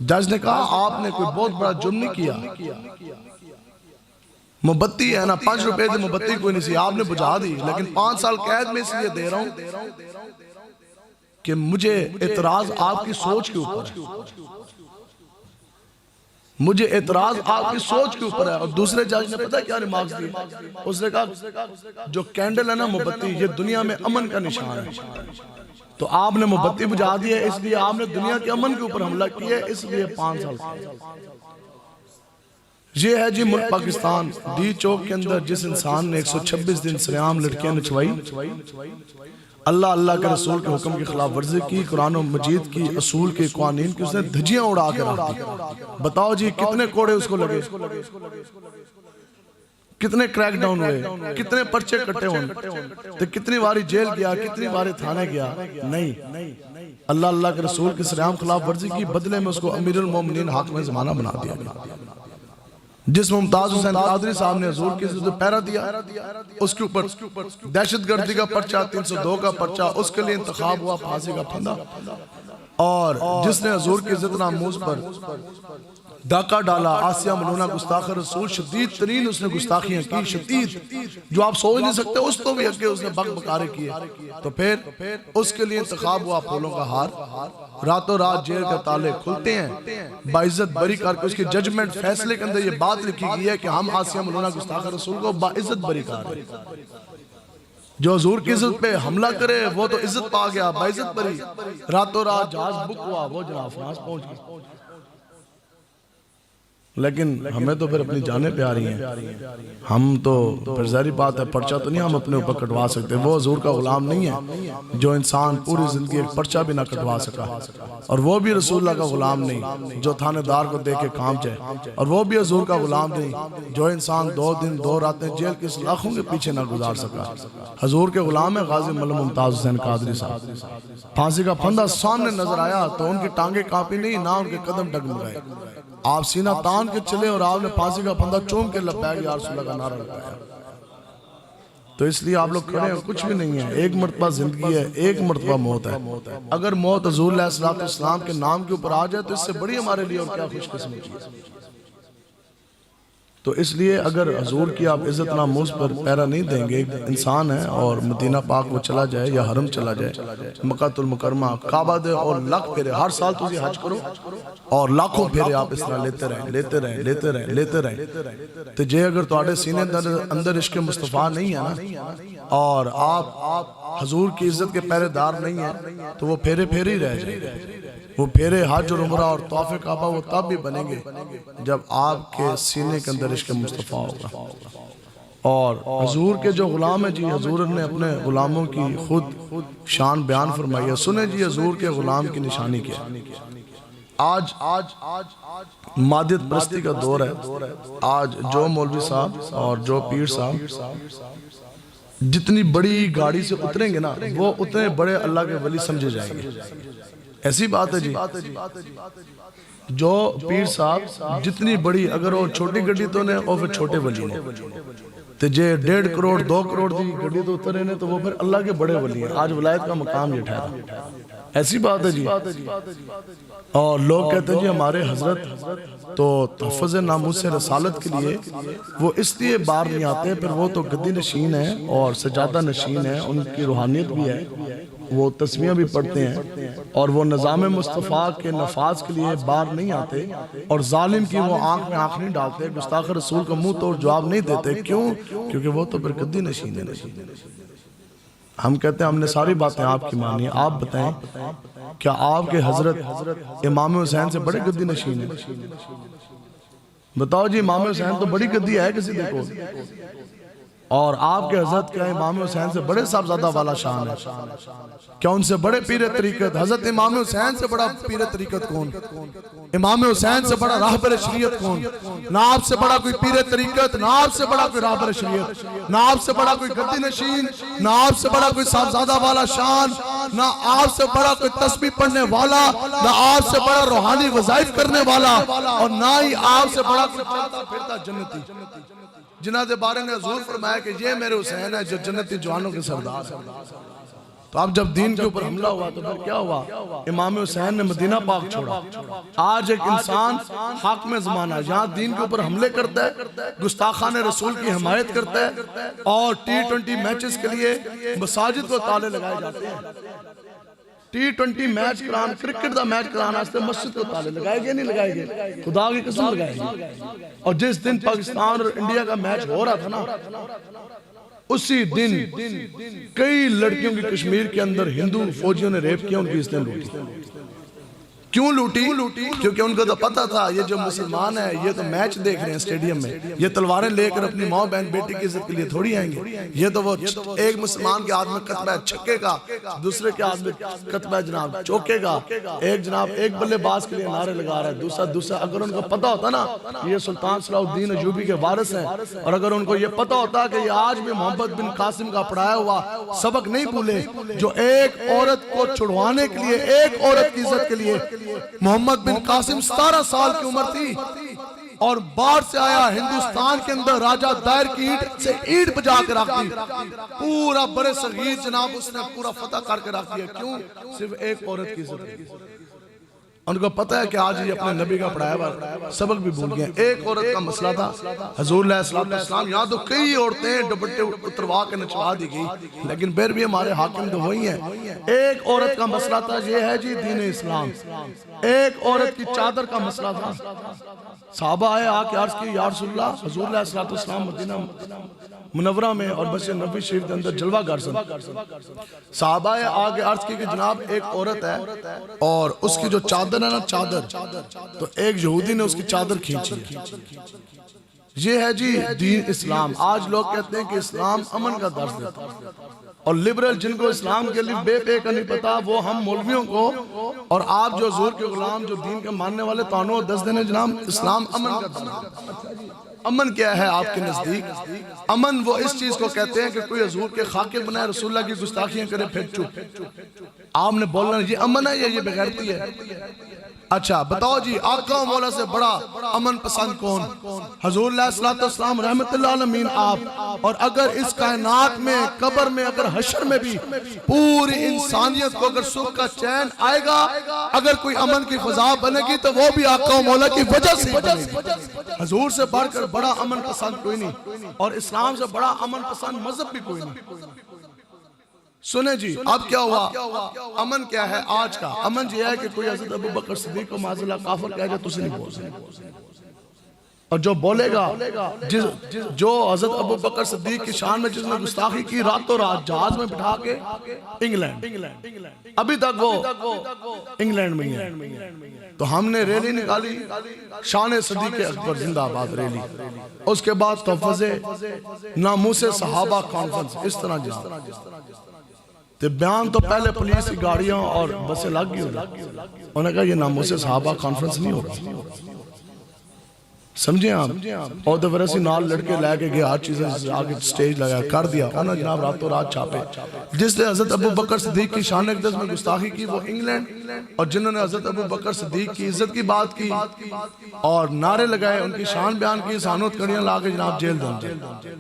جج نے کہا آپ نے کوئی بہت بڑا جرم نہیں کیا، مبتی ہے نا، 5 روپے دے مبتی کوئی نہیں سی، آپ نے بجھا دی، لیکن 5 سال قید میں اس لیے دے رہا ہوں کہ مجھے اعتراض آپ کی سوچ کے اوپر ہے، مجھے اعتراض آپ کی سوچ کے اوپر ہے۔ اور دوسرے جج نے پتہ کیا ریمارکس دی؟ اس نے کہا جو کینڈل ہے نا موم بتی، یہ دنیا میں امن کا نشان ہے، تو آپ نے موم بتی بجھا دی ہے، اس لیے آپ نے دنیا کے امن کے اوپر حملہ کیا ہے، اس لیے 5 سال۔ یہ ہے جی ملک پاکستان، ڈی چوک کے اندر جس انسان نے 126 دن سریعام لڑکیاں نچوائی، اللہ اللہ کے رسول کے حکم کی خلاف ورزی کی، قرآن و مجید کی اصول کے قوانین کی اس نے دھجیاں اڑا کے رکھ دی۔ بتاؤ جی کتنے کوڑے اس کو لگے، کتنے کریک ڈاؤن ہوئے، کتنے پرچے کٹے ہوئے، کتنی باری جیل گیا، کتنی باری تھانے گیا؟ نہیں، اللہ اللہ کے رسول کی سریعام خلاف ورزی کی، بدلے میں اس کو امیر المومنین حاکم زمانہ بنا دیا گیا۔ جس ممتاز حسین قادری صاحب نے حضور کی عزت پیرا دیا، اس کے اوپر دہشت گردی کا پرچہ، 302 کا پرچہ، اس کے لیے انتخاب ہوا، پھانسی کا پھندا، اور جس نے حضور کی عزت ناموز پر ڈاکہ ڈالا، آسیہ ملونہ گستاخ رسول، شدید ترین اس نے گستاخیاں کی، شدید جو آپ سوچ نہیں سکتے، اس تو بھی اگے اس نے بک بکارے کیے. تو پھر اس کے لیے انتخاب ہوا پھولوں کا ہار. راتوں رات جیل کے تالے کھلتے ہیں، باعزت بری کر کے اس کی ججمنٹ فیصلے کے اندر یہ بات لکھی گئی ہے کہ ہم آسیہ ملونہ گستاخ رسول کو باعزت بری کر رہے ہیں. جو حضور کی عزت پہ حملہ کرے وہ تو عزت پا گیا، باعزت بری. راتوں رات جہاز بک ہوا، وہ جناب فرانس پہنچ گیا. لیکن ہمیں تو پھر اپنی جانیں پیاری ہیں. ہم تو پھر ظاہری بات ہے پرچہ تو نہیں ہم اپنے اوپر کٹوا سکتے. وہ حضور کا غلام نہیں ہے جو انسان پوری زندگی ایک پرچہ بھی نہ کٹوا سکا، اور وہ بھی رسول اللہ کا غلام نہیں جو تھانے دار کو دیکھ کے کام جائے، اور وہ بھی حضور کا غلام نہیں جو انسان 2 دن 2 راتیں جیل کے سلاخوں کے پیچھے نہ گزار سکا. حضور کے غلام ہے غازی مولا ممتاز حسین قادری صاحب. پھانسی کا پھندا سامنے نظر آیا تو ان کی ٹانگیں کانپی نہیں، نہ ان کے قدم ڈگمگائے. آپ سینہ تان کے چلے اور آپ نے پھانسی کا پھندا چوم کے لبیک یا رسول اللہ کا نعرہ لگایا. تو اس لیے آپ لوگ کھڑے ہیں، کچھ بھی نہیں ہے. ایک مرتبہ زندگی ہے، ایک مرتبہ موت ہے. اگر موت حضور علیہ السلام کے نام کے اوپر آ جائے تو اس سے بڑی ہمارے لیے اور کیا خوش قسمتی ہے. تو اس لیے اگر حضور کی آپ عزت ناموز پر پیرا نہیں دیں گے، انسان ہے اور مدینہ پاک وہ چلا جائے یا حرم چلا جائے، مکہ المکرمہ کعبہ دے اور لاکھ پھیرے، ہر سال تجھے حج کرو اور لاکھوں پھیرے آپ اس طرح لیتے رہیں لیتے رہیں لیتے رہیں لیتے رہیں. تو جے اگر تواڈے سینے اندر عشق مصطفیٰ نہیں ہے نا، اور آپ حضور کی عزت کے پہرے دار نہیں ہیں، تو وہ پھیرے پھیرے ہی رہ جائیں گے. وہ پھیرے حج اور عمرہ اور طواف کعبہ وہ تب بھی بنیں گے جب آپ کے سینے کے اندر عشق مصطفیٰ ہوگا. اور حضور کے جو غلام ہیں جی، حضور نے اپنے غلاموں کی خود شان بیان فرمائی ہے. سنیں جی حضور کے غلام کی نشانی کیا. آج مادیت پرستی کا دور ہے. آج جو مولوی صاحب اور جو پیر صاحب جتنی بڑی گاڑی سے اتریں گے نا، وہ اتنے بڑے اللہ کے ولی سمجھے جائیں گے. ایسی بات ہے جی. جو پیر صاحب جتنی بڑی، اگر وہ چھوٹی گڑی تو نے اور پھر چھوٹے ولی نے، تو جے 1.5 کروڑ 2 کروڑ دی گڑی تو اترے نے تو وہ پھر اللہ کے بڑے ولی ہیں. آج ولایت کا مقام یہ ٹھہرا. ایسی بات ہے جی. اور لوگ کہتے ہیں جی ہمارے حضرت تو تحفظ ناموس سے رسالت کے لیے وہ اس لیے بار نہیں آتے، پھر وہ تو گدی نشین ہیں اور سجادہ نشین ہیں، ان کی روحانیت بھی ہے، وہ تسبیحیں بھی پڑھتے ہیں، اور وہ نظام مصطفیٰ کے نفاذ کے لیے بار نہیں آتے، اور ظالم کی وہ آنکھ میں آنکھ نہیں ڈالتے، گستاخ رسول کا منہ توڑ جواب نہیں دیتے. کیوں؟ کیونکہ وہ تو پھر گدی نشین ہے. ہم کہتے ہیں ہم نے ساری باتیں آپ کی مانی. آپ بتائیں کیا آپ کے حضرت امام حسین سے بڑے گدی نشین ہیں؟ بتاؤ جی، امام حسین تو بڑی گدی ہے کسی دیکھو. اور آپ کے حضرت کیا امام حسین سے بڑے صاحبزادہ والا شان ہے؟ کیا ان سے بڑے پیر طریقت؟ حضرت امام حسین سے بڑا پیر طریقت کون؟ امام حسین سے بڑا راہبر شریعت کون؟ نہ آپ سے بڑا کوئی پیر طریقت، نہ آپ سے بڑا کوئی راہبر شریعت، نہ آپ سے بڑا کوئی گدی نشین، نہ آپ سے بڑا کوئی صاحبزادہ والا شان، نہ آپ سے بڑا کوئی تسبیح پڑھنے والا، نہ آپ سے بڑا روحانی وظائف کرنے والا، اور نہ ہی آپ سے بڑا کوئی چلتا پھرتا جنتی جنہاں دے بارے نے حضور فرمایا کہ یہ میرے حسین ہے جو جنتی جوانوں کے سردار ہیں. تو اب جب دین کے اوپر حملہ ہوا تو پھر کیا ہوا؟ امام حسین نے مدینہ پاک چھوڑا. آج ایک انسان حاکم زمانہ یہاں دین کے اوپر حملے کرتا ہے، گستاخان رسول کی حمایت کرتا ہے، اور T20 میچز کے لیے مساجد کو تالے لگائے جاتے ہیں. T20 میچ کران، کرکٹ دا میچ کران آستے مسجد کو تالے لگائے گئے نہیں لگائے گئے؟ خدا کی قسم لگائے گئے. اور جس دن پاکستان اور انڈیا کا میچ ہو رہا تھا نا، اسی دن کئی لڑکیوں کی کشمیر کے اندر ہندو فوجیوں نے ریپ کیا، ان کی اس نے لوٹی. کیوں لوٹی؟ کیونکہ ان کو تو پتا تھا یہ جو مسلمان ہے یہ تو میچ دیکھ رہے ہیں اسٹیڈیم میں، یہ تلواریں لے کر اپنی ماں بہن بیٹی کی عزت کے لیے تھوڑی آئیں گے. یہ تو وہ ایک مسلمان کے ہاتھ میں کتبہ چھکے گا، دوسرے کے ہاتھ میں کتبہ جناب چوکے گا، ایک جناب ایک بلے باز کے لیے نعرے لگا رہا ہے، دوسرا. اگر ان کو پتا ہوتا نا یہ سلطان صلاح الدین ایوبی کے وارث ہیں، اور اگر ان کو یہ پتا ہوتا کہ یہ آج بھی محمد بن قاسم کا پڑھایا ہوا سبق نہیں بھولے، جو ایک عورت کو چھڑوانے کے لیے، ایک عورت کی عزت کے لیے، محمد بن قاسم 17 سال کی عمر تھی اور باہر سے آیا، ہندوستان کے اندر راجہ دائر کی اینٹ سے اینٹ بجا کے رکھ دی، پورا برے صغیر جناب اس نے پورا فتح کر کے رکھ دیا. کیوں؟ صرف ایک عورت کی عزت. ان کو پتہ ہے کہ آج یہ اپنے نبی کا پڑھایا ہوا سبق بھی بھول گئے. ایک عورت کا مسئلہ تھا, حضور علیہ السلام یہاں تو کئی عورتیں دوپٹے اتروا کے نچوا دی گئی, لیکن پھر بھی ہمارے حاکم تو وہی ہیں. ایک عورت کا مسئلہ تھا, یہ ہے جی دین اسلام. ایک عورت کی چادر کا مسئلہ تھا. صحابہ آئے آ کے عرض کی, یا رسول اللہ, حضور علیہ السلام مدینہ منورہ میں اور مسجد نبوی شریف کے اندر جلوہ گر سن. صحابہ آگے عرض کی کہ جناب ایک عورت ہے اور اس کی جو چادر ہے نا, چادر, تو ایک یہودی نے اس کی چادر کھینچی ہے. یہ ہے جی دین اسلام. آج لوگ کہتے ہیں کہ اسلام امن کا درس دیتا ہے, اور لبرل جن کو اسلام کے لیے بے پے کا نہیں پتا, وہ ہم مولویوں کو اور آپ جو حضور کے غلام جو دین کے ماننے والے تانوں دس دینے جناب اسلام امن کا درس. امن کیا ہے آپ کے نزدیک؟ امن وہ اس چیز کو کہتے ہیں کہ کوئی حضور کے خاکر بنائے, رسول اللہ کی گستاخیاں کرے, پھر چپ. آپ نے بولنا یہ امن ہے یا یہ بغیرتی ہے؟ اچھا بتاؤ جی, آقا و مولا سے بڑا امن پسند کون؟ حضور علیہ السلام رحمت اللہ عالمین آپ. اور اگر اس کائنات میں, قبر میں, اگر حشر میں بھی پوری انسانیت کو اگر سکھ کا چین آئے گا, اگر کوئی امن کی فضا بنے گی تو وہ بھی آقا و مولا کی وجہ سے بنے گی. حضور سے بڑھ کر بڑا امن پسند کوئی نہیں, اور اسلام سے بڑا امن پسند مذہب بھی کوئی نہیں. سنیں جی, اب کیا ہوا؟ امن کیا ہے آج کا؟ امن یہ ہے کہ کوئی حضرت ابو بکر صدیق کو معاذ اللہ کافر کہے گا تو اسے نہیں بول سکتے, اور جو بولے گا, جو حضرت ابو بکر صدیق کی شان میں جس نے گستاخی کی, راتوں رات جہاز میں بٹھا کے انگلینڈ, ابھی تک وہ انگلینڈ میں ہے. تو ہم نے ریلی نکالی, شان صدیق اکبر زندہ آباد ریلی. اس کے بعد تحفظ ناموس صحابہ کانفرنس, اس طرح جناب. تو بیان تو پہلے پولیس کی گاڑیاں اور بسیں لگ گئی. انہوں نے کہا یہ ناموس صحابہ کانفرنس نہیں ہوگا. سمجھیں آپ, اور دو ورسی نال لڑکے لے کے گئے, ہر چیزیں آگے سٹیج لگا کر دیا. انہوں نے جناب راتوں رات چھاپے. جس نے حضرت ابو بکر صدیق کی شان اقدس میں گستاخی کی وہ انگلینڈ, اور جنہوں نے حضرت ابو بکر صدیق کی عزت کی بات کی اور نعرے لگائے, ان کی شان بیان کی, سانوت کڑیاں لا کے جناب جیل دیں.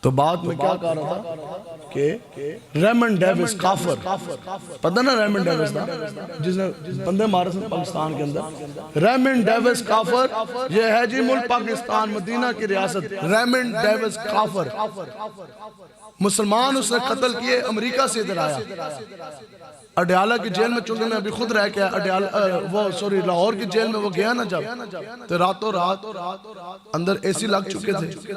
تو بعد میں کیا کہا رہا تھا کہ ریمنڈ ڈیوس کافر, پتہ نا ریمنڈ ڈیوس تھا جس نے بندے مارے تھے پاکستان کے اندر. ریمنڈ ڈیوس کافر, یہ ہے جی ملک پاکستان مدینہ کی ریاست. ریمنڈ ڈیوس کافر, مسلمان اس نے قتل کیے, امریکہ سے ادھر آیا, اڈیالہ کی جیل میں, چونکہ میں ابھی خود رہ کے لاہور کی جیل میں وہ گیا نا جب, تو راتوں رات اندر اے سی لگ چکے تھے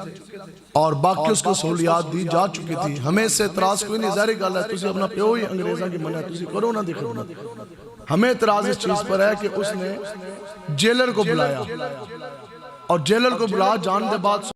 اور باقی اس کو سہولیات دی جا چکی تھی. ہمیں اس سے اعتراض کوئی نہیں, ظاہری گل ہے تسی اپنا پیو ہی انگریزاں کی منع تسی کرو نہ دی خدمت. ہمیں اعتراض اس چیز پر ہے کہ اس نے جیلر کو بلایا, اور جیلر کو بلا جان دے بعد